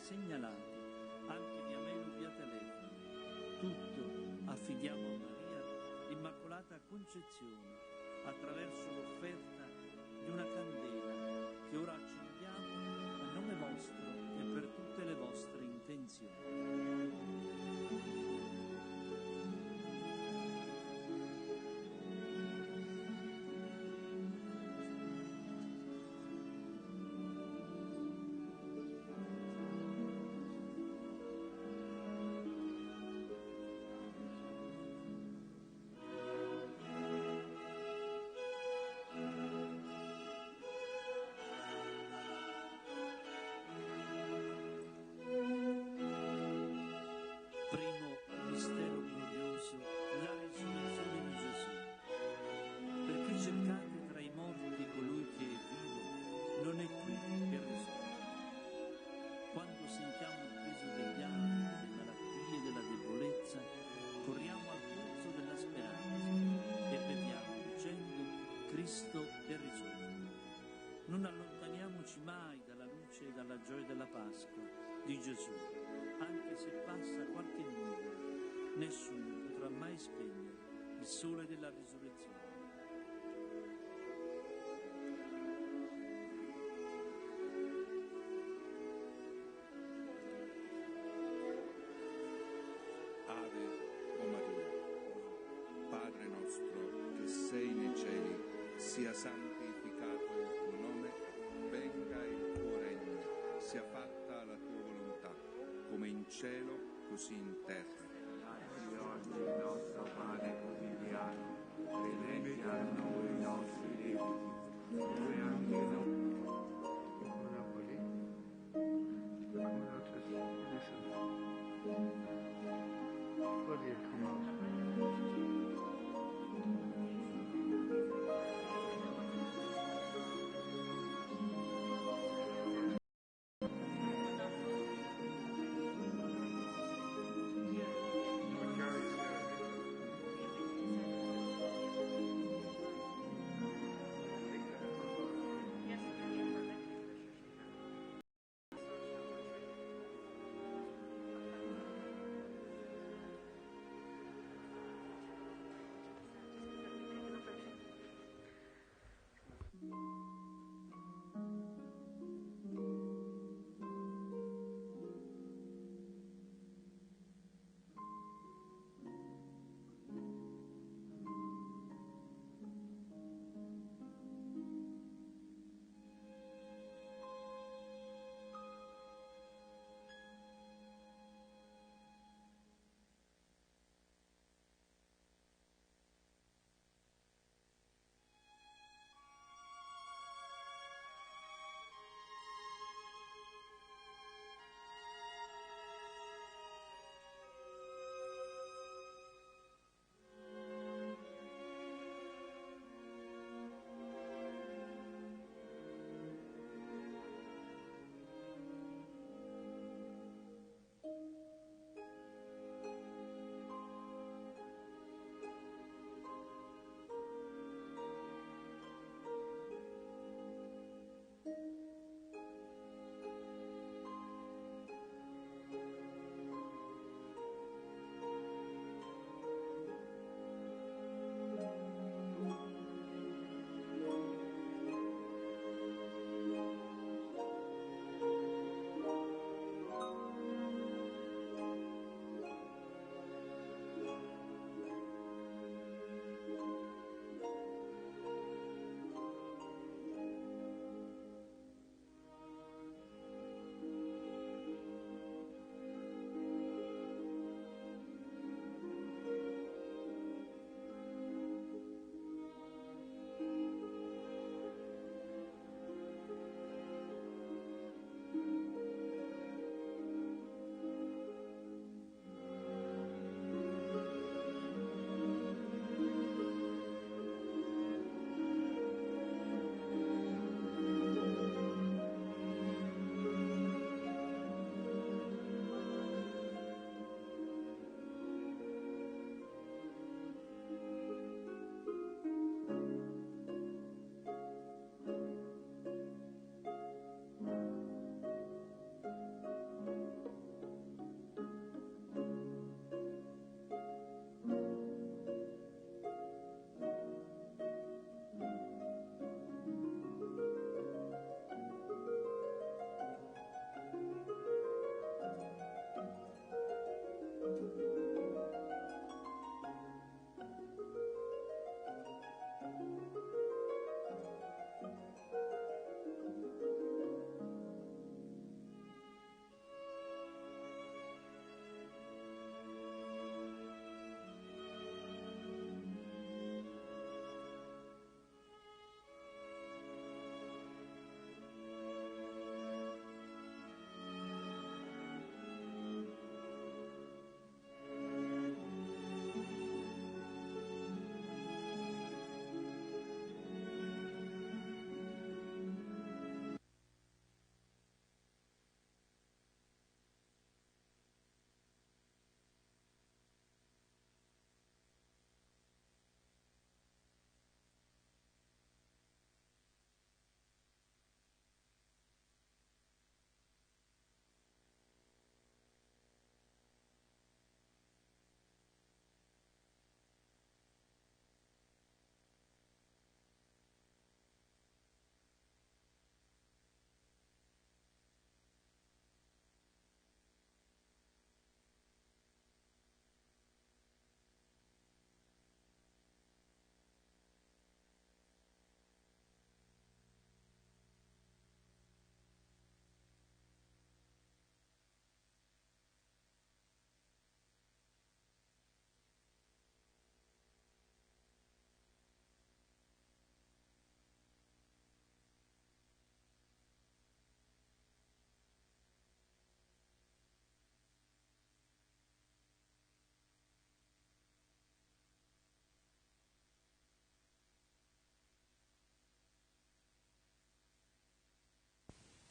segnalati, anche via mail o via telefono. Tutto affidiamo a Maria, l'Immacolata Concezione, attraverso l'offerta di una candela che ora accendiamo a nome vostro e per tutte le vostre intenzioni. Cercate tra i morti colui che è vivo, non è qui che risorge. Quando sentiamo il peso degli anni, delle malattie, della debolezza, corriamo al pozzo della speranza e beviamo dicendo: Cristo è risorto. Non allontaniamoci mai dalla luce e dalla gioia della Pasqua di Gesù, anche se passa qualche nube. Nessuno potrà mai spegnere il sole della risurrezione. Sia santificato il tuo nome, venga il tuo regno, sia fatta la tua volontà, come in cielo, così in terra. Dacci oggi il nostro pane quotidiano, rimetti a noi i nostri debiti, come anche noi.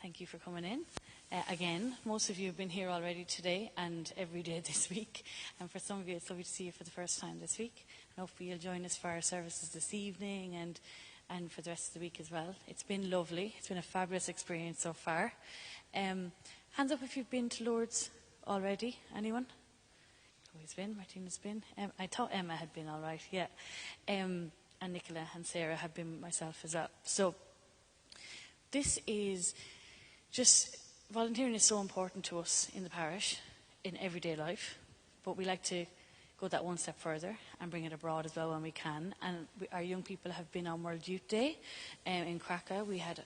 Thank you for coming in. Again, most of you have been here already today and every day this week. And for some of you, it's lovely to see you for the first time this week. And hopefully you'll join us for our services this evening and for the rest of the week as well. It's been lovely. It's been a fabulous experience so far. Hands up if you've been to Lourdes already. Anyone? Chloe's been, Martina's been. I thought Emma had been all right, yeah. And Nicola and Sarah have been myself as well. So this is just, volunteering is so important to us in the parish, in everyday life. But we like to go that one step further and bring it abroad as well when we can. And our young people have been on World Youth Day in Krakow. We had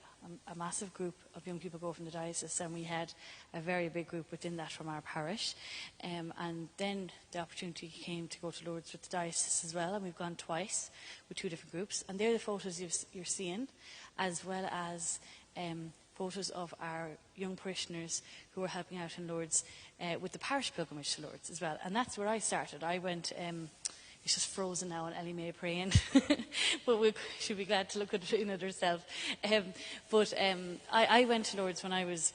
a massive group of young people go from the diocese, and we had a very big group within that from our parish. And then the opportunity came to go to Lourdes with the diocese as well, and we've gone twice with 2 different groups. And they're the photos you're seeing, as well as photos of our young parishioners who are helping out in Lourdes with the parish pilgrimage to Lourdes as well. And that's where I started. I went, it's just frozen now, and Ellie May praying, but we should be glad to look at it herself. I went to Lourdes when I was,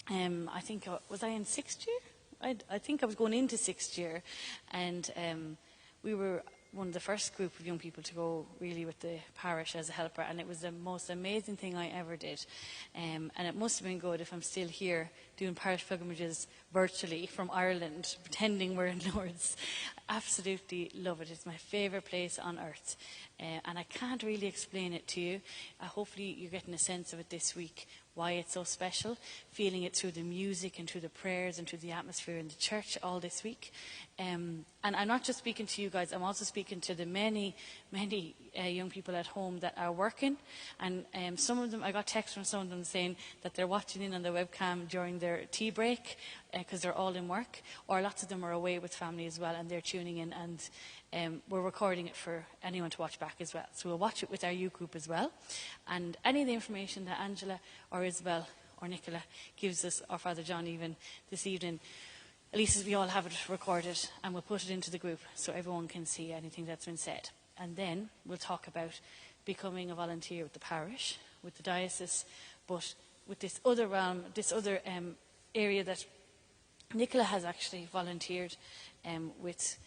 I think, was I in 6th year? I think I was going into 6th year, and we were one of the first group of young people to go really with the parish as a helper, and it was the most amazing thing I ever did. And it must have been good if I'm still here doing parish pilgrimages virtually from Ireland, pretending we're in Lourdes. Absolutely love it. It's my favourite place on earth. And I can't really explain it to you. Hopefully you're getting a sense of it this week, why it's so special, feeling it through the music and through the prayers and through the atmosphere in the church all this week. And I'm not just speaking to you guys, I'm also speaking to the many young people at home that are working. And some of them, I got texts from some of them saying that they're watching in on the webcam during their tea break because they're all in work, or lots of them are away with family as well and they're tuning in, and we're recording it for anyone to watch back as well. So we'll watch it with our youth group as well. And any of the information that Angela or Isabel or Nicola gives us, or Father John even this evening, at least as we all have it recorded, and we'll put it into the group so everyone can see anything that's been said. And then we'll talk about becoming a volunteer with the parish, with the diocese, but with this other realm, this other area that Nicola has actually volunteered with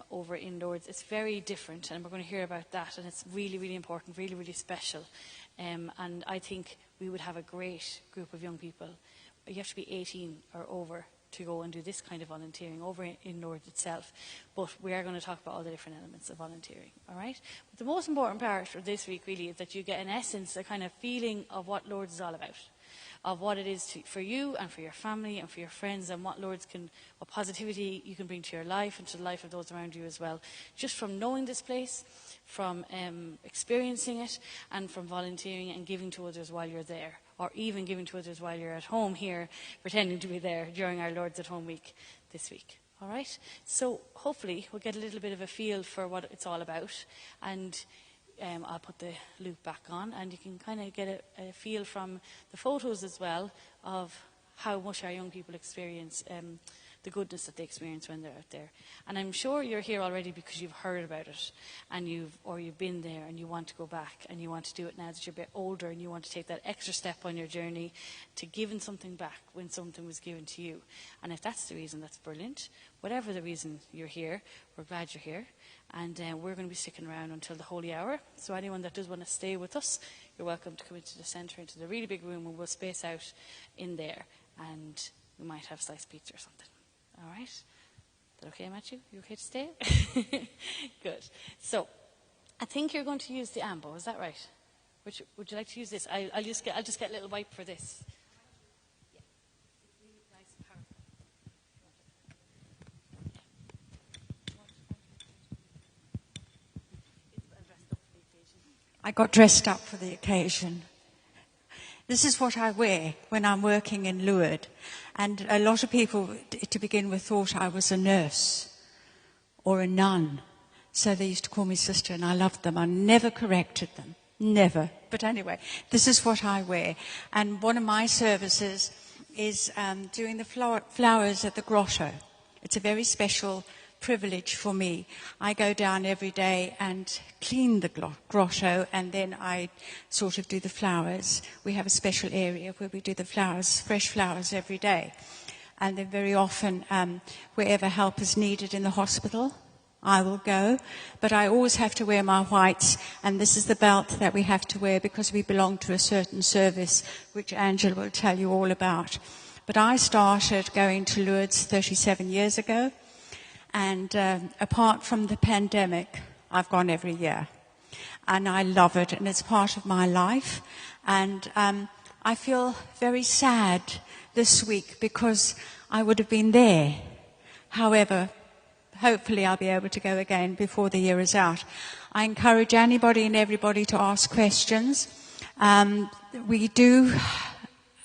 over in Lourdes. It's very different, and we're going to hear about that, and it's really, really important, really, really special. And I think we would have a great group of young people. You have to be 18 or over to go and do this kind of volunteering over in Lourdes itself. But we are going to talk about all the different elements of volunteering, all right? But the most important part for this week really is that you get, in essence, a kind of feeling of what Lourdes is all about, of what it is for you and for your family and for your friends, and what Lourdes what positivity you can bring to your life and to the life of those around you as well. Just from knowing this place, from experiencing it, and from volunteering and giving to others while you're there, or even giving to others while you're at home here, pretending to be there during our Lourdes at Home week this week. All right? So hopefully we'll get a little bit of a feel for what it's all about, and I'll put the loop back on, and you can kind of get a feel from the photos as well of how much our young people experience the goodness that they experience when they're out there. And I'm sure you're here already because you've heard about it, and you've been there, and you want to go back, and you want to do it now that you're a bit older, and you want to take that extra step on your journey to giving something back when something was given to you. And if that's the reason, that's brilliant. Whatever the reason you're here, we're glad you're here. And we're going to be sticking around until the Holy Hour. So anyone that does want to stay with us, you're welcome to come into the centre, into the really big room, and we'll space out in there. And we might have sliced pizza or something. All right? Is that okay, Matthew? You okay to stay? Good. So I think you're going to use the ambo. Is that right? Would you like to use this? I'll just get a little wipe for this. Yeah. It's really nice and powerful. I got dressed up for the occasion. This is what I wear when I'm working in Lourdes. And a lot of people, to begin with, thought I was a nurse or a nun. So they used to call me sister, and I loved them. I never corrected them. Never. But anyway, this is what I wear. And one of my services is doing the flowers at the Grotto. It's a very special privilege for me. I go down every day and clean the grotto, and then I sort of do the flowers. We have a special area where we do the flowers, fresh flowers every day. And then very often, wherever help is needed in the hospital, I will go. But I always have to wear my whites, and this is the belt that we have to wear because we belong to a certain service, which Angela will tell you all about. But I started going to Lourdes 37 years ago. And apart from the pandemic, I've gone every year. And I love it, and it's part of my life. And I feel very sad this week because I would have been there. However, hopefully I'll be able to go again before the year is out. I encourage anybody and everybody to ask questions. We do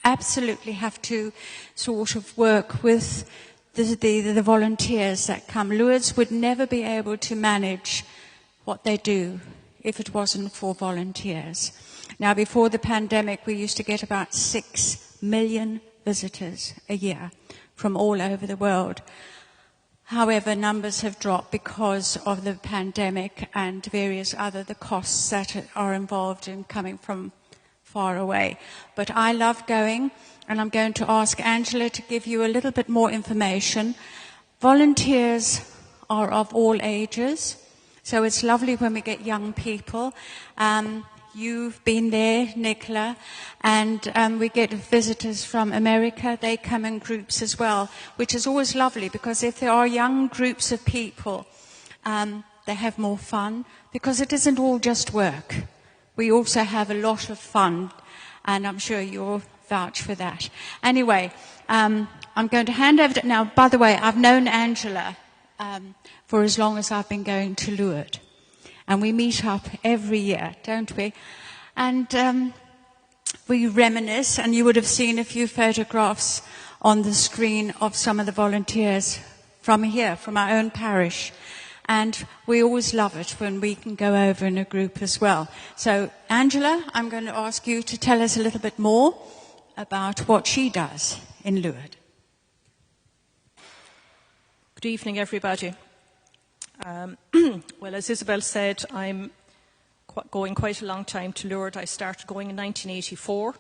absolutely have to sort of work with the volunteers that come. Lourdes would never be able to manage what they do if it wasn't for volunteers. Now, before the pandemic, we used to get about 6 million visitors a year from all over the world. However, numbers have dropped because of the pandemic and various other the costs that are involved in coming from far away. But I love going. And I'm going to ask Angela to give you a little bit more information. Volunteers are of all ages, so it's lovely when we get young people. You've been there, Nicola, and we get visitors from America. They come in groups as well, which is always lovely because if there are young groups of people, they have more fun because it isn't all just work. We also have a lot of fun, and I'm sure you'll vouch for that. Anyway, I'm going to hand over to... Now, by the way, I've known Angela for as long as I've been going to Lourdes. And we meet up every year, don't we? And we reminisce, and you would have seen a few photographs on the screen of some of the volunteers from here, from our own parish. And we always love it when we can go over in a group as well. So, Angela, I'm going to ask you to tell us a little bit more about what she does in Lourdes. Good evening, everybody. Well, as Isabel said, I'm going quite a long time to Lourdes. I started going in 1984,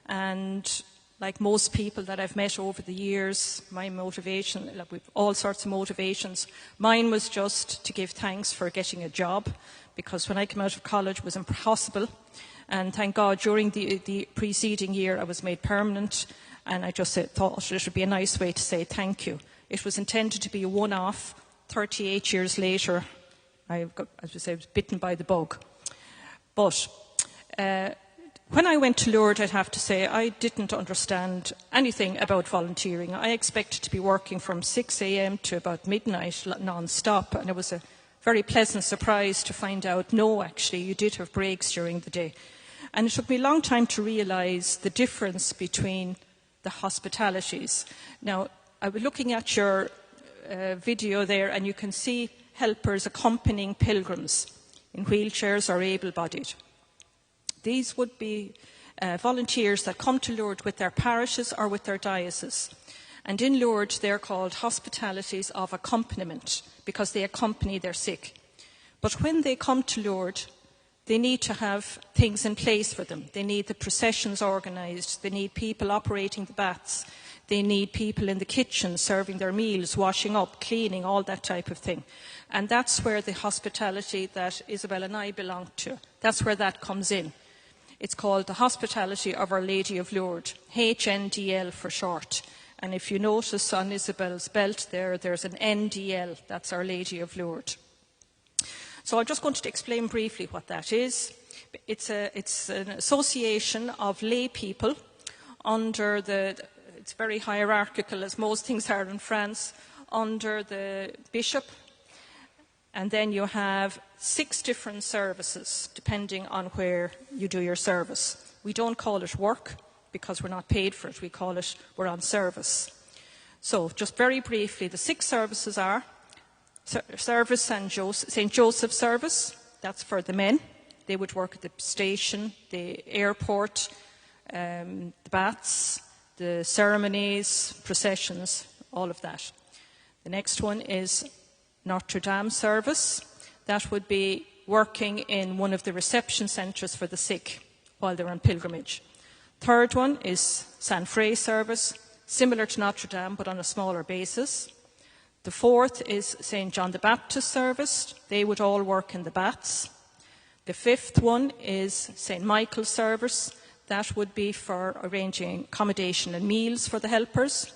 and like most people that I've met over the years, my motivation, like we've all sorts of motivations. Mine was just to give thanks for getting a job, because when I came out of college it was impossible. And thank God, during the preceding year, I was made permanent, and I just thought it would be a nice way to say thank you. It was intended to be a one-off. 38 years later, I was bitten by the bug. But when I went to Lourdes, I'd have to say, I didn't understand anything about volunteering. I expected to be working from 6 a.m. to about midnight, non-stop, and it was a very pleasant surprise to find out, no, actually, you did have breaks during the day. And it took me a long time to realise the difference between the hospitalities. Now, I was looking at your video there, and you can see helpers accompanying pilgrims in wheelchairs or able-bodied. These would be volunteers that come to Lourdes with their parishes or with their dioceses. And in Lourdes, they're called hospitalities of accompaniment, because they accompany their sick. But when they come to Lourdes, they need to have things in place for them. They need the processions organised. They need people operating the baths. They need people in the kitchen serving their meals, washing up, cleaning, all that type of thing. And that's where the hospitality that Isabel and I belong to, that's where that comes in. It's called the Hospitality of Our Lady of Lourdes, HNDL for short. And if you notice on Isabel's belt there's an NDL, that's Our Lady of Lourdes. So I'm just going to explain briefly what that is. It's an association of lay people under it's very hierarchical, as most things are in France, under the bishop. And then you have 6 different services, depending on where you do your service. We don't call it work, because we're not paid for it. We call it, we're on service. So, just very briefly, the 6 services are Service St. Joseph's service, that's for the men. They would work at the station, the airport, the baths, the ceremonies, processions, all of that. The next one is Notre Dame service. That would be working in one of the reception centres for the sick while they're on pilgrimage. Third one is San Fray service, similar to Notre Dame but on a smaller basis. The fourth is St. John the Baptist service. They would all work in the baths. The fifth one is St. Michael's service. That would be for arranging accommodation and meals for the helpers.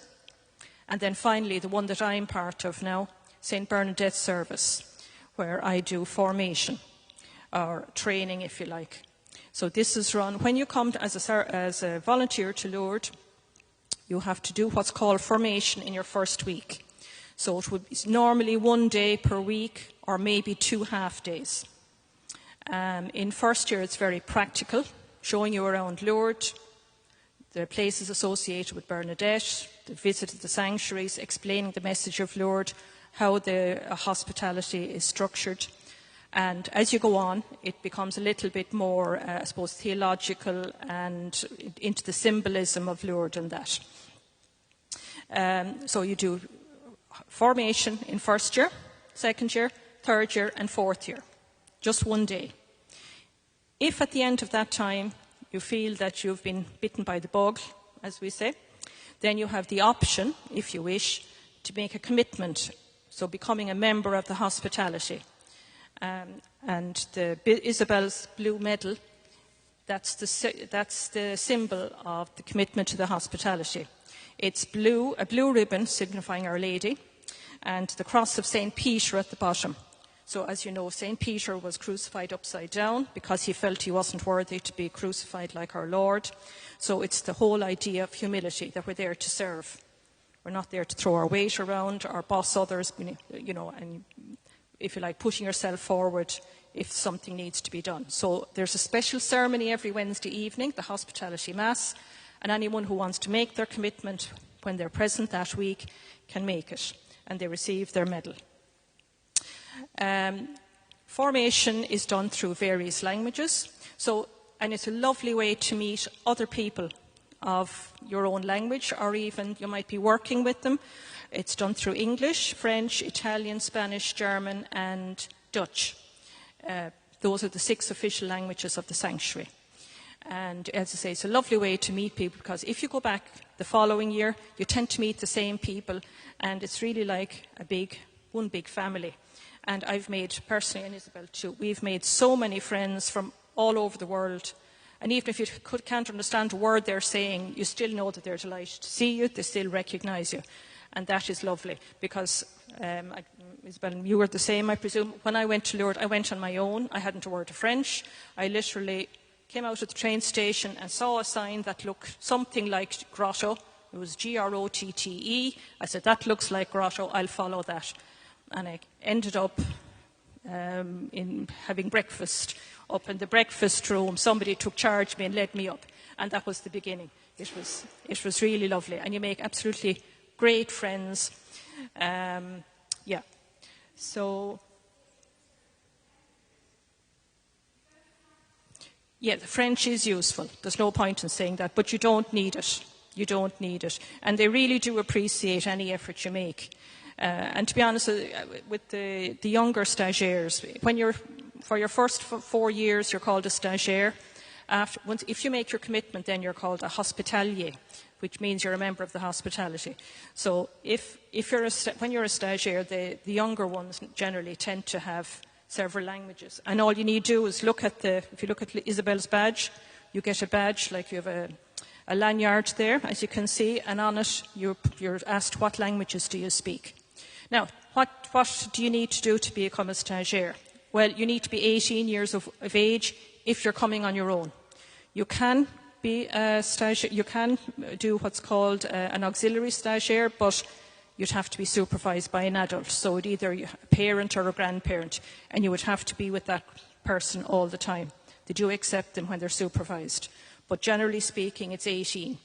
And then finally, the one that I'm part of now, St. Bernadette's service, where I do formation, or training, if you like. So this is run, when you come as a volunteer to Lourdes, you have to do what's called formation in your first week. So it would be normally 1 day per week, or maybe 2 half days. In first year, it's very practical, showing you around Lourdes, the places associated with Bernadette, the visit to the sanctuaries, explaining the message of Lourdes, how the hospitality is structured. And as you go on, it becomes a little bit more, I suppose, theological and into the symbolism of Lourdes and that. So you do formation in first year, second year, third year, and fourth year. Just 1 day. If at the end of that time you feel that you've been bitten by the bug, as we say, then you have the option, if you wish, to make a commitment, so becoming a member of the hospitality. And the Isabel's blue medal, that's the symbol of the commitment to the hospitality. It's blue, a blue ribbon signifying Our Lady, and the cross of St. Peter at the bottom. So as you know, St. Peter was crucified upside down because he felt he wasn't worthy to be crucified like our Lord. So it's the whole idea of humility, that we're there to serve. We're not there to throw our weight around or boss others, you know, and if you like, pushing yourself forward if something needs to be done. So there's a special ceremony every Wednesday evening, the Hospitality Mass, and anyone who wants to make their commitment when they're present that week can make it, and they receive their medal. Formation is done through various languages, and it's a lovely way to meet other people of your own language, or even you might be working with them. It's done through English, French, Italian, Spanish, German, and Dutch. Those are the 6 official languages of the sanctuary. And as I say, it's a lovely way to meet people, because if you go back the following year, you tend to meet the same people, and it's really like one big family. And I've made, personally, and Isabel too, we've made so many friends from all over the world. And even if you can't understand a word they're saying, you still know that they're delighted to see you, they still recognise you. And that is lovely, because, Isabel, you were the same, I presume. When I went to Lourdes, I went on my own. I hadn't a word of French. I literally came out at the train station and saw a sign that looked something like Grotto. It was Grotte. I said, that looks like Grotto, I'll follow that. And I ended up in having breakfast up in the breakfast room. Somebody took charge of me and led me up. And that was the beginning. It was really lovely. And you make absolutely great friends. So, the French is useful. There's no point in saying that, but you don't need it. You don't need it. And they really do appreciate any effort you make. And to be honest, with the younger stagiaires, for your first 4 years, you're called a stagiaire. If you make your commitment, then you're called a hospitalier, which means you're a member of the hospitality. So when you're a stagiaire, the younger ones generally tend to have several languages. And all you need to do is if you look at Isabel's badge, you get a badge, like you have a lanyard there, as you can see, and on it you're asked what languages do you speak. Now, what do you need to do to become a stagiaire? Well, you need to be 18 years of age if you're coming on your own. You can be a stagiaire, you can do what's called an auxiliary stagiaire, but you'd have to be supervised by an adult, so it'd either a parent or a grandparent, and you would have to be with that person all the time. They do accept them when they're supervised, but generally speaking, it's 18.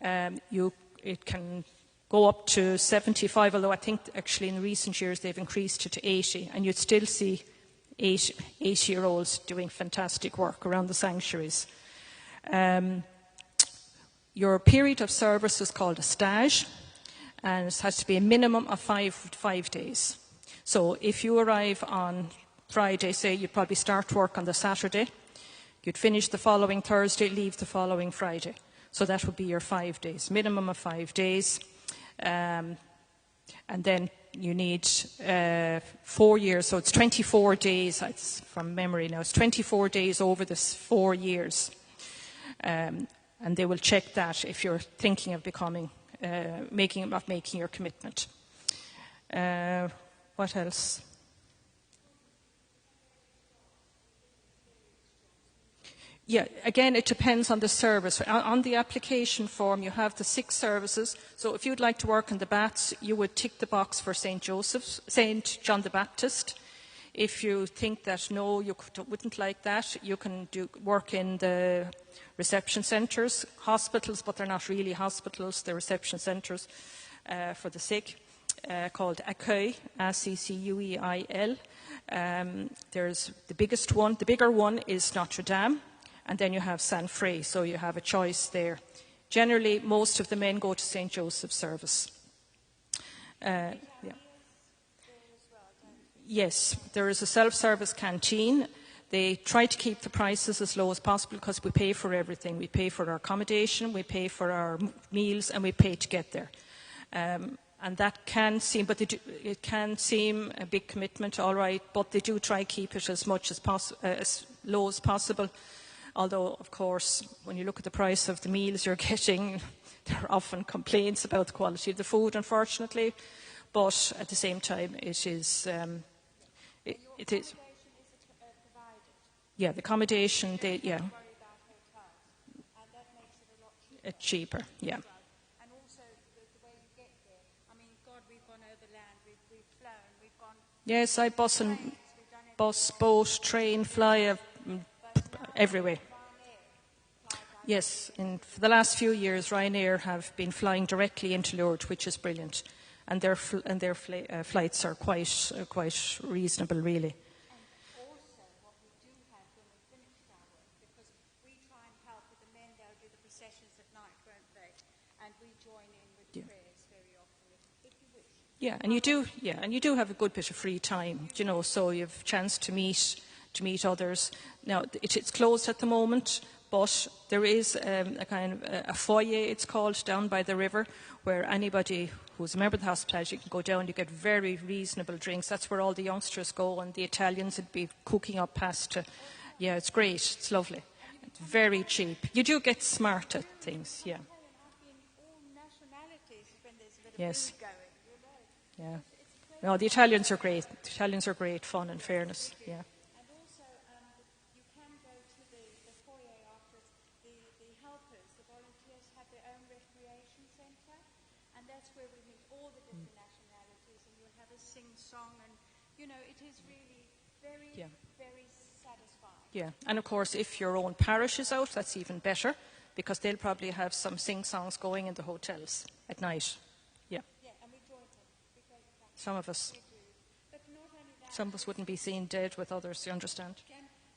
It can go up to 75, although I think actually in recent years they've increased it to 80, and you'd still see 80-year-olds doing fantastic work around the sanctuaries. Your period of service is called a stage, and it has to be a minimum of five days. So if you arrive on Friday, say, you'd probably start work on the Saturday, you'd finish the following Thursday, leave the following Friday. So that would be your 5 days, minimum of 5 days. And then you need 4 years, so it's 24 days, it's from memory now, it's 24 days over this 4 years. And they will check that if you're thinking of becoming, making your commitment. What else? Yeah, again, it depends on the service. On the application form, you have the 6 services. So if you'd like to work in the Bats, you would tick the box for St. John the Baptist. If you think that, no, you wouldn't like that, you can work in the reception centres, hospitals, but they're not really hospitals, they're reception centres for the sick, called Accueil, A-C-C-U-E-I-L. There's the biggest one, the bigger one is Notre Dame. And then you have San Fray, so you have a choice there. Generally, most of the men go to St. Joseph's service. Yeah. Yes, there is a self-service canteen. They try to keep the prices as low as possible because we pay for everything. We pay for our accommodation, we pay for our meals, and we pay to get there. And that can seem, it can seem a big commitment, all right, but they do try to keep it as much as low as possible. Although, of course, when you look at the price of the meals you're getting, there are often complaints about the quality of the food, unfortunately. But at the same time, it is. It is. Yeah, the accommodation. Yeah. It's cheaper. Yeah. And also the way you get there. I mean, God, we've gone overland, we've flown, we've gone. Yes, I bus, boat, train, fly everywhere. Yes, for the last few years, Ryanair have been flying directly into Lourdes, which is brilliant, and their flights are quite reasonable, really. And also, what we do have when we finish our work, because we try and help with the men, they'll do the processions at night, won't they? And we join in with the prayers very often, if you wish. Yeah, and you do have a good bit of free time, so you have a chance to meet others. Now, it's closed at the moment, but there is a kind of a foyer, it's called, down by the river, where anybody who's a member of the hospitality can go down. You get very reasonable drinks. That's where all the youngsters go, and the Italians would be cooking up pasta. Yeah, it's great. It's lovely. It's very cheap. You do get smart at things, yeah. Yes. Yeah. No, the Italians are great. The Italians are great fun and fairness, yeah. It is really very, very satisfying. Yeah, and of course, if your own parish is out, that's even better, because they'll probably have some sing-songs going in the hotels at night. Yeah. Yeah, and we join them. Some of us. We do. But not only that. Some of us wouldn't be seen dead with others, you understand?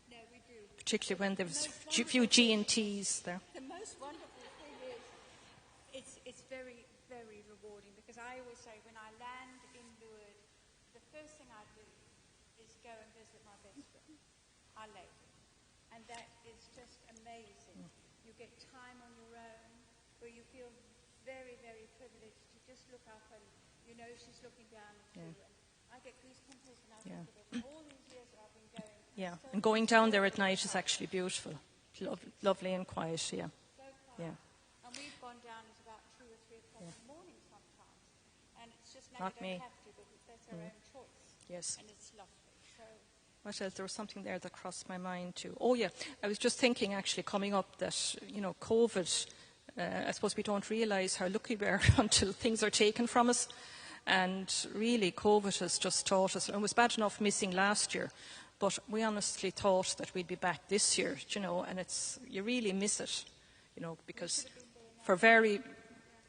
No, we do. Particularly when there's a few G&Ts there. The most wonderful thing is, it's very, very rewarding, because I always say when I land in Lourdes, the first thing I do is go and visit my best friend, Our Lady. And that is just amazing. You get time on your own where you feel very, very privileged to just look up and she's looking down at you. And I get goosebumps and I think of all these years that I've been going. Yeah, and going down there at night is actually beautiful. Lovely and quiet, yeah. So quiet. Yeah. And we've gone down at about 2 or 3 o'clock in the morning sometimes. And it's just now Not we don't me. have to, but that's our own choice. Yes. And it's lovely. So What else? There was something there that crossed my mind too. Oh yeah, I was just thinking actually coming up that, COVID, I suppose we don't realise how lucky we are until things are taken from us. And really, COVID has just taught us, and it was bad enough missing last year, but we honestly thought that we'd be back this year, and you really miss it, because for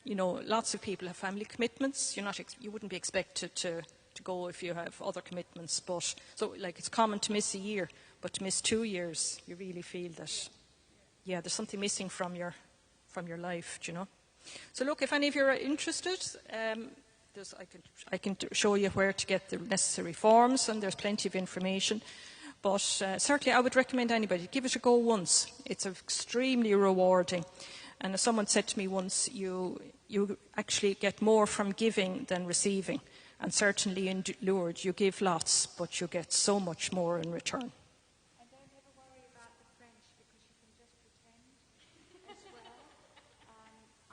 lots of people have family commitments. You wouldn't be expected to go if you have other commitments, but so it's common to miss a year, but to miss 2 years, you really feel that, there's something missing from your life, So look, if any of you are interested, I can show you where to get the necessary forms, and there's plenty of information. But certainly I would recommend anybody, give it a go once. It's extremely rewarding. And as someone said to me once, you actually get more from giving than receiving. And certainly in Lourdes, you give lots, but you get so much more in return. And don't ever worry about the French, because you can just pretend as well.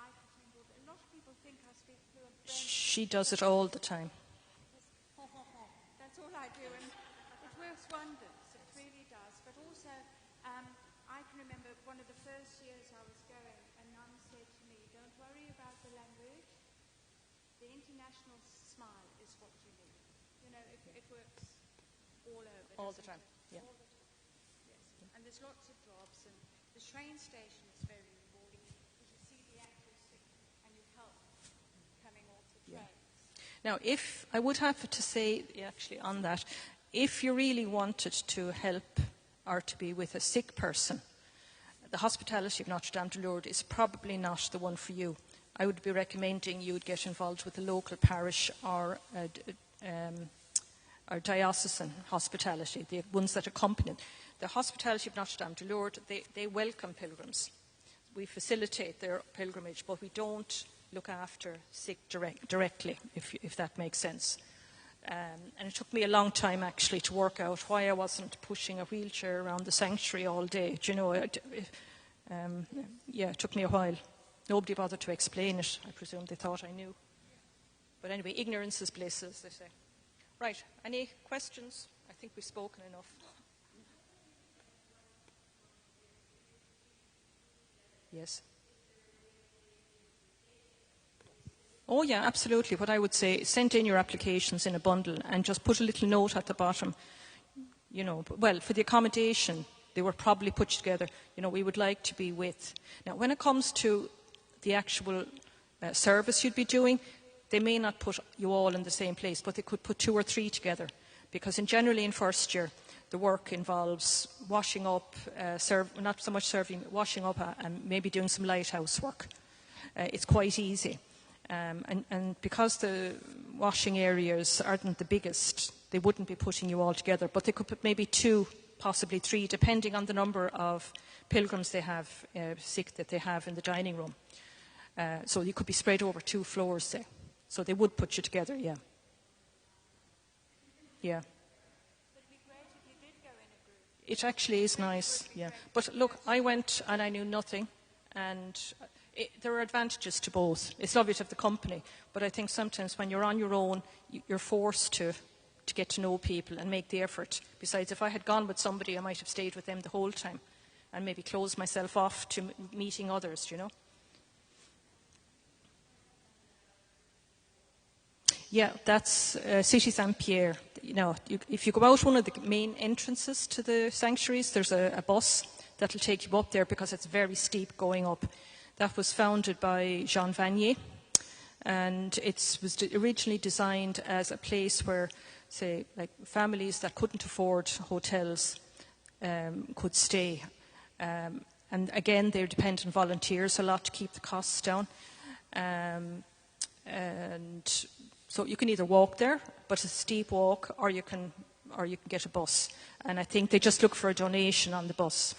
I pretend all a lot of people think I speak fluent French. She does it all the time. That's all I do, and it works wonders. It really does. But also, I can remember one of the first years I was going, a nun said to me, "Don't worry about the language. The international smile is what you need." You know, it works all over. All the time, yeah. All the time, yes. And there's lots of jobs, and the train station is very rewarding because you see the accuracy and you help coming off the train. Now, if I would have to say, actually, on that, if you really wanted to help or to be with a sick person, the hospitality of Notre Dame de Lourdes is probably not the one for you. I would be recommending you would get involved with a local parish or diocesan hospitality, the ones that accompany. The hospitality of Notre Dame de Lourdes, they welcome pilgrims. We facilitate their pilgrimage, but we don't look after sick directly, if that makes sense. And it took me a long time, actually, to work out why I wasn't pushing a wheelchair around the sanctuary all day. Do you know, it took me a while. Nobody bothered to explain it. I presume they thought I knew. But anyway, ignorance is bliss, as they say. Right, any questions? I think we've spoken enough. Yes. Oh, yeah, absolutely. What I would say, send in your applications in a bundle and just put a little note at the bottom. You know, well, for the accommodation, they were probably put together. You know, we would like to be with. Now, when it comes to the actual service you'd be doing, they may not put you all in the same place, but they could put 2 or 3 together. Because generally in first year, the work involves washing up, not so much serving, washing up and maybe doing some light housework. It's quite easy. And because the washing areas aren't the biggest, they wouldn't be putting you all together. But they could put maybe 2, possibly 3, depending on the number of pilgrims they have, sick that they have in the dining room. So you could be spread over 2 floors there. So they would put you together, yeah. Yeah. It'd be great if you did go in a group. It actually is nice, yeah. But look, I went and I knew nothing, and there are advantages to both. It's lovely to have the company, but I think sometimes when you're on your own, you're forced to get to know people and make the effort. Besides, if I had gone with somebody, I might have stayed with them the whole time and maybe closed myself off to meeting others, you know. Yeah, that's City Saint-Pierre. You know, if you go out one of the main entrances to the sanctuaries, there's a bus that will take you up there because it's very steep going up. That was founded by Jean Vanier, and it was originally designed as a place where, say, like families that couldn't afford hotels could stay. And again, they depend on volunteers a lot to keep the costs down. And so you can either walk there, but it's a steep walk, or you can get a bus. And I think they just look for a donation on the bus.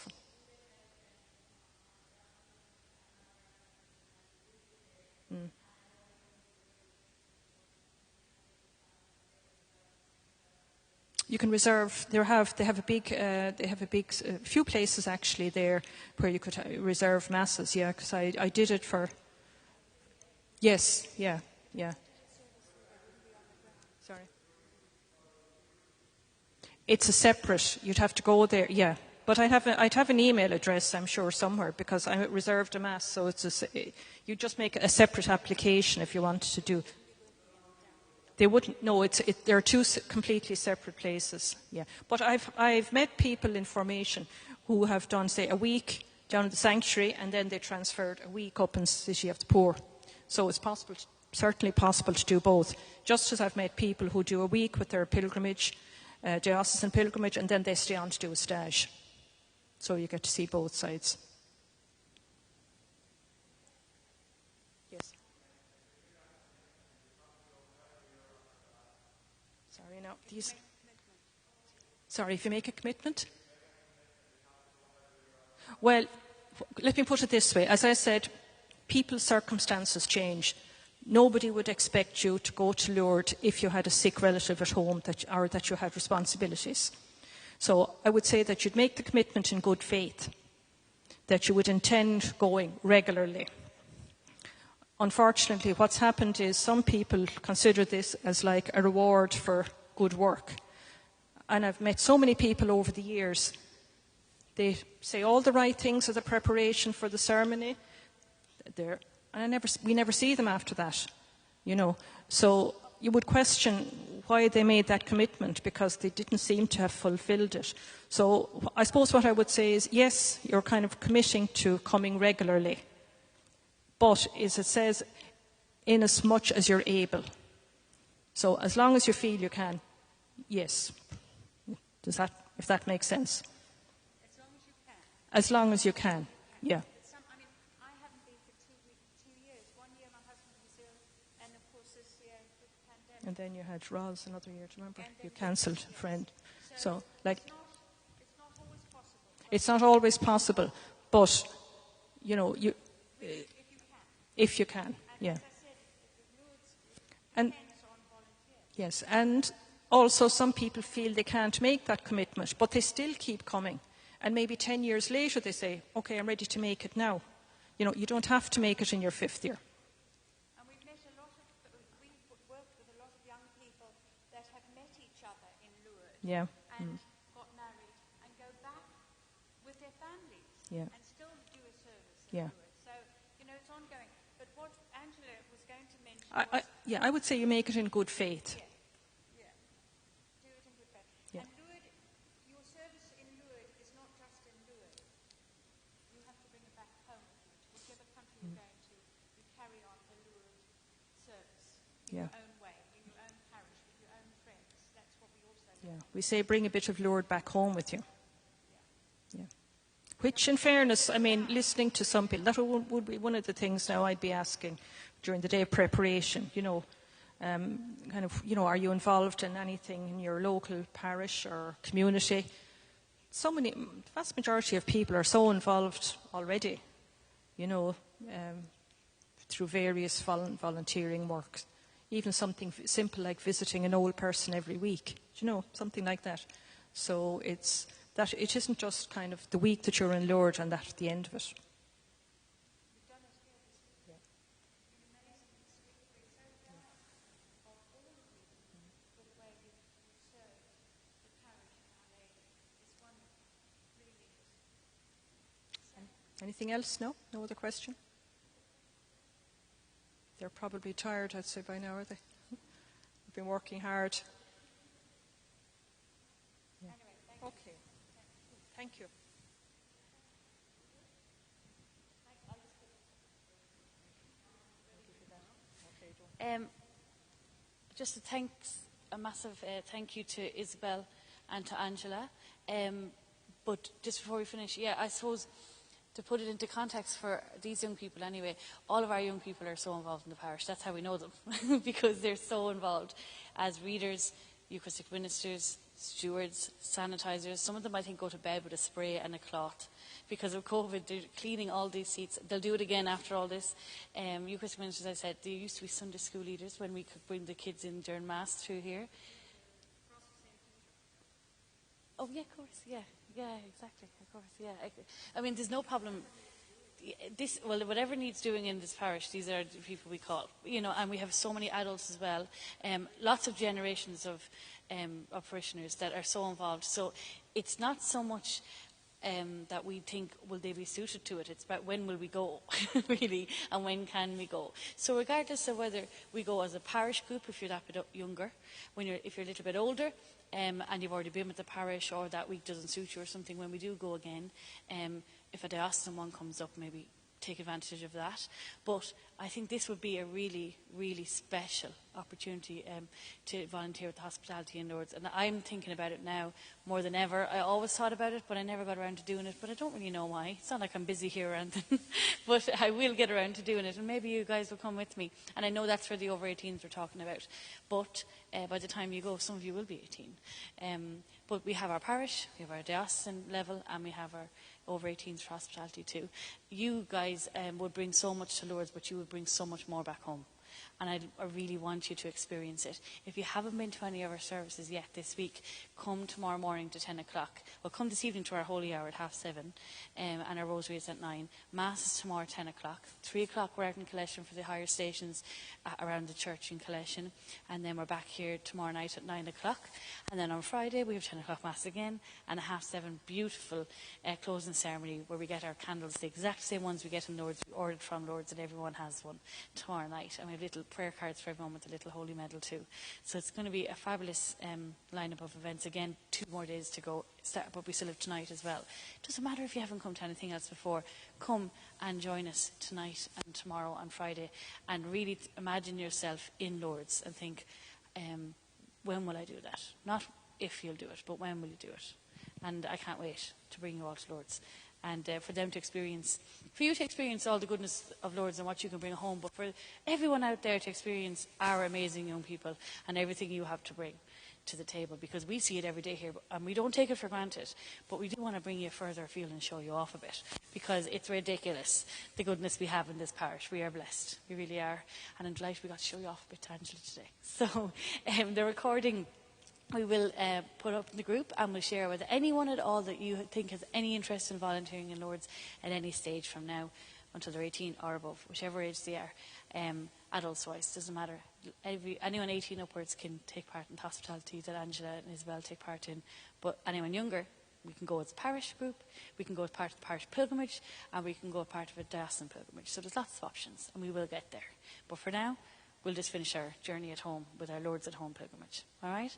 You can reserve. They have a few places actually there where you could reserve masses. Yeah, because I did it for. Yes. Yeah. Sorry. It's a separate. You'd have to go there. Yeah, but I'd have an email address, I'm sure, somewhere, because I reserved a mass. So you just make a separate application if you wanted to do. They wouldn't. No, there are 2 completely separate places. Yeah, but I've met people in formation who have done, say, a week down at the sanctuary, and then they transferred a week up in the City of the Poor. So it's possible, certainly possible to do both. Just as I've met people who do a week with their pilgrimage, diocesan pilgrimage, and then they stay on to do a stage. So you get to see both sides. Yes. Now, sorry, if you make a commitment? Well, let me put it this way. As I said, people's circumstances change. Nobody would expect you to go to Lourdes if you had a sick relative at home or that you had responsibilities. So I would say that you'd make the commitment in good faith, that you would intend going regularly. Unfortunately, what's happened is some people consider this as like a reward for good work. And I've met so many people over the years. They say all the right things as a preparation for the ceremony. And we never see them after that, you know. So you would question why they made that commitment, because they didn't seem to have fulfilled it. So I suppose what I would say is, yes, you're kind of committing to coming regularly. But, as it says, in as much as you're able. So as long as you feel you can, yes. If that makes sense? As long as you can. As long as you can, yeah. I haven't been for 2 years. 1 year my husband was ill, and of course this year with the pandemic. And then you had Roz another year, do you remember? You cancelled, friend. So, like, it's not always possible. it's not always possible, but, you know, if you can, yeah. As I said, the Lourdes And depends on volunteers. yes, and also some people feel they can't make that commitment, but they still keep coming. And maybe 10 years later they say, okay, I'm ready to make it now. You know, you don't have to make it in your 5th year. And we've worked with a lot of young people that have met each other in Lourdes. Yeah. And got married and go back with their families. Yeah. And still do a service in Yeah. Lourdes. So, you know, it's ongoing. But what Angela was going to mention was... I would say you make it in good faith. Yeah. Do it in good faith. Yeah. And Lourdes, your service in Lourdes is not just in Lourdes. You have to bring it back home with you. To whichever country you're going to, you carry on the Lourdes service in Yeah. your own way, in your own parish, with your own friends. That's what we also do. Yeah. We say bring a bit of Lourdes back home with you. Yeah. Which, in fairness, I mean, listening to some people, that would be one of the things now I'd be asking during the day of preparation, you know, kind of, you know, are you involved in anything in your local parish or community? The vast majority of people are so involved already, you know, through various volunteering work. Even something simple like visiting an old person every week, you know, something like that. So it isn't just kind of the week that you're in Lourdes and that at the end of it. Anything else? No? No other question? They're probably tired, I'd say, by now, are they? They've been working hard. Yeah. Okay. Thank you. Just a massive thank you to Isabel and to Angela. But just before we finish, I suppose to put it into context for these young people anyway, all of our young people are so involved in the parish. That's how we know them, because they're so involved as readers, Eucharistic ministers, stewards, sanitizers. Some of them, I think, go to bed with a spray and a cloth. Because of COVID, they're cleaning all these seats. They'll do it again after all this. Eucharistic ministers, I said, there used to be Sunday school leaders when we could bring the kids in during Mass through here. Oh, yeah, of course, yeah. Yeah, exactly, of course, yeah. I mean, there's no problem. Whatever needs doing in this parish, these are the people we call, you know, and we have so many adults as well. Lots of generations of parishioners that are so involved. So it's not so much that we think, will they be suited to it? It's about when will we go, really, and when can we go. So regardless of whether we go as a parish group, if you're that bit younger, if you're a little bit older, and you've already been with the parish, or that week doesn't suit you or something, when we do go again, if a diocesan one comes up, maybe take advantage of that. But I think this would be a really, really special opportunity to volunteer with the hospitality in Lourdes. And I'm thinking about it now more than ever. I always thought about it, but I never got around to doing it. But I don't really know why. It's not like I'm busy here or anything. But I will get around to doing it. And maybe you guys will come with me. And I know that's for the over 18s we're talking about. But by the time you go, some of you will be 18. But we have our parish, we have our diocesan level, and we have our over 18s for hospitality too. You guys would bring so much to Lourdes, but you would bring so much more back home. And I really want you to experience it. If you haven't been to any of our services yet this week, come tomorrow morning to 10 o'clock. Well, come this evening to our holy hour at 7:30, and our rosary is at 9. Mass is tomorrow at 10 o'clock. 3 o'clock we're out in Collection for the higher stations around the church in Collection. And then we're back here tomorrow night at 9 o'clock. And then on Friday we have 10 o'clock Mass again, and a 7:30 beautiful closing ceremony where we get our candles, the exact same ones we get in Lourdes. We ordered from Lourdes, and everyone has one tomorrow night. And we have little prayer cards for everyone with a little holy medal too. So it's going to be a fabulous lineup of events. Again, 2 more days to go, but we still have tonight as well. It doesn't matter if you haven't come to anything else before. Come and join us tonight and tomorrow on Friday, and really imagine yourself in Lourdes and think, when will I do that? Not if you'll do it, but when will you do it? And I can't wait to bring you all to Lourdes. And for them to experience, for you to experience all the goodness of Lourdes and what you can bring home, but for everyone out there to experience our amazing young people and everything you have to bring to the table, because we see it every day here, and we don't take it for granted, but we do want to bring you further afield and show you off a bit, because it's ridiculous, the goodness we have in this parish. We are blessed, we really are, and I'm delighted we got to show you off a bit to Angela today. So the recording we will put up in the group, and we'll share with anyone at all that you think has any interest in volunteering in Lourdes at any stage from now until they're 18 or above, whichever age they are. Adults-wise, doesn't matter. Anyone 18 upwards can take part in the hospitality that Angela and Isabel take part in. But anyone younger, we can go as a parish group, we can go as part of the parish pilgrimage, and we can go as part of a diocesan pilgrimage. So there's lots of options, and we will get there. But for now, we'll just finish our journey at home with our Lourdes at Home pilgrimage. All right?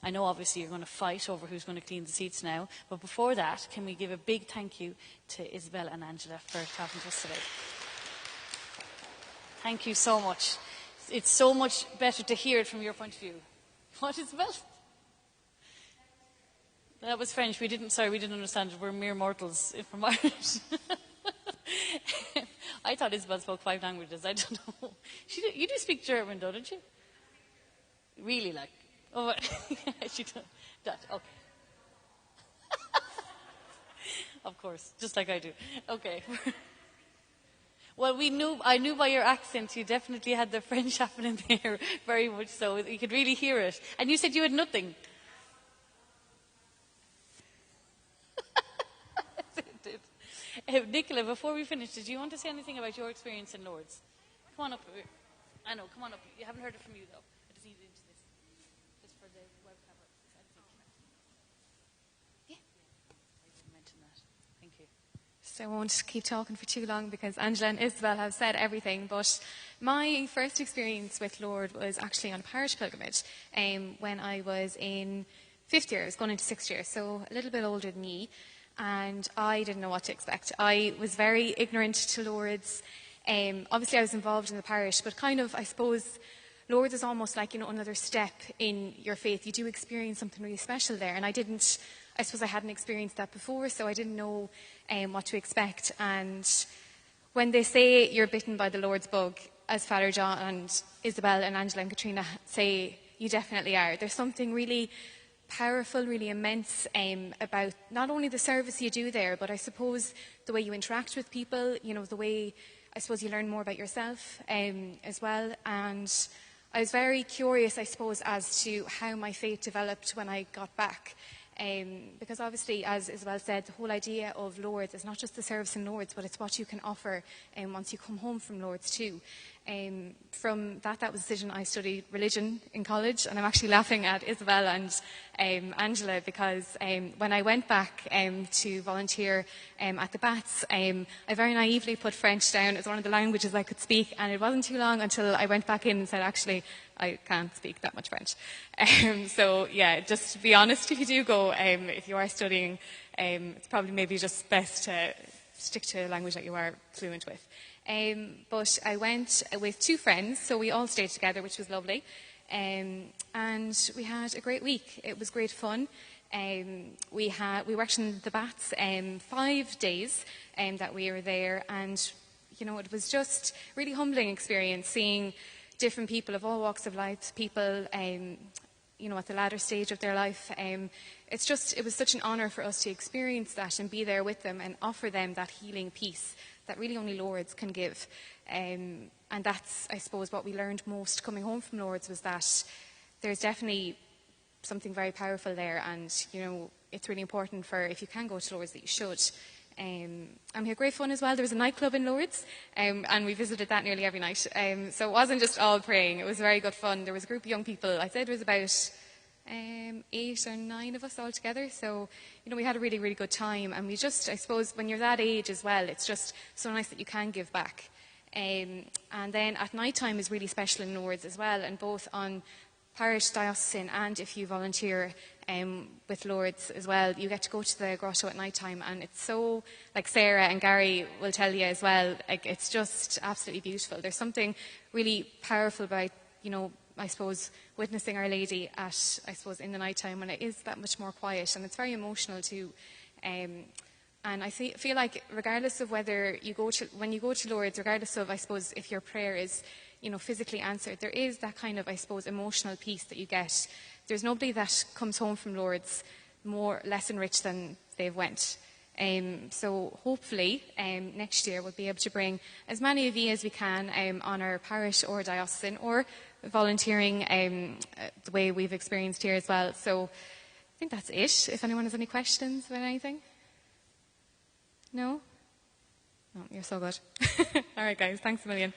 I know obviously you're going to fight over who's going to clean the seats now, but before that, can we give a big thank you to Isabel and Angela for talking to us today. Thank you so much. It's so much better to hear it from your point of view. What, Isabel? That was French. We didn't understand it. We're mere mortals from Irish. I thought Isabel spoke 5 languages. I don't know. You do speak German, don't you? Really, like? Oh, she does. Okay. Of course, just like I do. Okay. Well, I knew by your accent you definitely had the French happening there, very much so. You could really hear it. And you said you had nothing. Nicola, before we finish, did you want to say anything about your experience in Lourdes? Come on up. I know, come on up. You haven't heard it from you, though. I just need it into this. Just for the webcam. Yeah. I didn't mention that. Thank you. So I won't keep talking for too long because Angela and Isabel have said everything. But my first experience with Lourdes was actually on a parish pilgrimage when I was in 5th year. I was going into 6th year, so a little bit older than me. And I didn't know what to expect. I was very ignorant to Lourdes. Obviously, I was involved in the parish, but kind of, I suppose, Lourdes is almost like, another step in your faith. You do experience something really special there. And I suppose I hadn't experienced that before, so I didn't know what to expect. And when they say you're bitten by the Lord's bug, as Father John and Isabel and Angela and Katrina say, you definitely are. There's something really powerful, really immense about not only the service you do there, but I suppose the way you interact with people, the way I suppose you learn more about yourself as well. And I was very curious, I suppose, as to how my faith developed when I got back. Because obviously, as Isabel said, the whole idea of Lourdes is not just the service in Lourdes, but it's what you can offer once you come home from Lourdes too. From that was the decision. I studied religion in college, and I'm actually laughing at Isabel and Angela because when I went back to volunteer at the Bats, I very naively put French down as one of the languages I could speak, and it wasn't too long until I went back in and said, actually, I can't speak that much French. So, yeah, just to be honest, if you do go, if you are studying, it's probably maybe just best to stick to a language that you are fluent with. But I went with 2 friends, so we all stayed together, which was lovely. And we had a great week. It was great fun. We were actually in the Bats 5 days that we were there, and it was just really humbling experience seeing different people of all walks of life, people at the latter stage of their life. It was such an honour for us to experience that and be there with them and offer them that healing peace that really only Lourdes can give. And that's, I suppose, what we learned most coming home from Lourdes, was that there's definitely something very powerful there, and it's really important if you can go to Lourdes, that you should. And we had great fun as well. There was a nightclub in Lourdes, and we visited that nearly every night. So it wasn't just all praying. It was very good fun. There was a group of young people. I'd say there was about 8 or 9 of us all together. So, we had a really, really good time. And we just, I suppose, when you're that age as well, it's just so nice that you can give back. And then at night time is really special in Lourdes as well, and both on parish, diocesan, and if you volunteer with Lourdes as well, you get to go to the grotto at night time, and it's so, like Sarah and Gary will tell you as well, it's just absolutely beautiful. There's something really powerful about, I suppose, witnessing Our Lady in the night time, when it is that much more quiet, and it's very emotional too. And I feel like regardless of whether when you go to Lourdes, regardless of, I suppose, if your prayer is physically answered, there is that kind of, I suppose, emotional peace that you get. There's nobody that comes home from Lourdes less enriched than they've went. So hopefully next year we'll be able to bring as many of you as we can on our parish or diocesan, or volunteering the way we've experienced here as well. So I think that's it. If anyone has any questions about anything? No? Oh, you're so good. All right, guys. Thanks a million.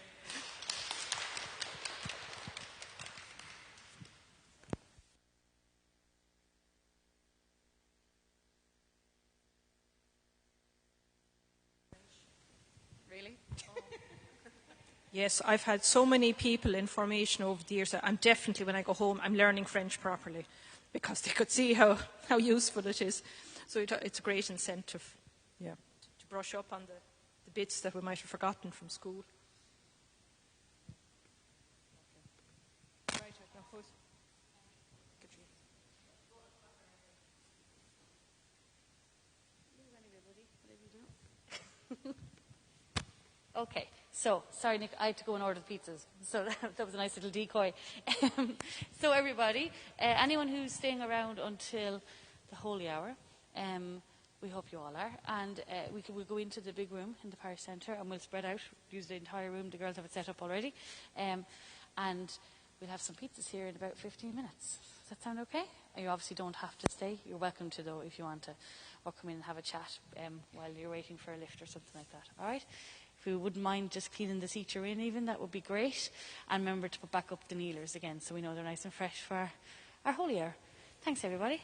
Yes, I've had so many people in formation over the years. I'm definitely, when I go home, I'm learning French properly, because they could see how useful it is. So it's a great incentive, to brush up on the bits that we might have forgotten from school. Right, Okay, so, sorry Nick, I had to go and order the pizzas, so that was a nice little decoy. So everybody, anyone who's staying around until the holy hour, we hope you all are, and we'll go into the big room in the parish centre, and we'll spread out, use the entire room. The girls have it set up already, and we'll have some pizzas here in about 15 minutes. Does that sound okay? You obviously don't have to stay. You're welcome to, though, if you want to, or come in and have a chat while you're waiting for a lift or something like that. All right? If you wouldn't mind just cleaning the seat you're in even, that would be great. And remember to put back up the kneelers again, so we know they're nice and fresh for our holy hour. Thanks, everybody.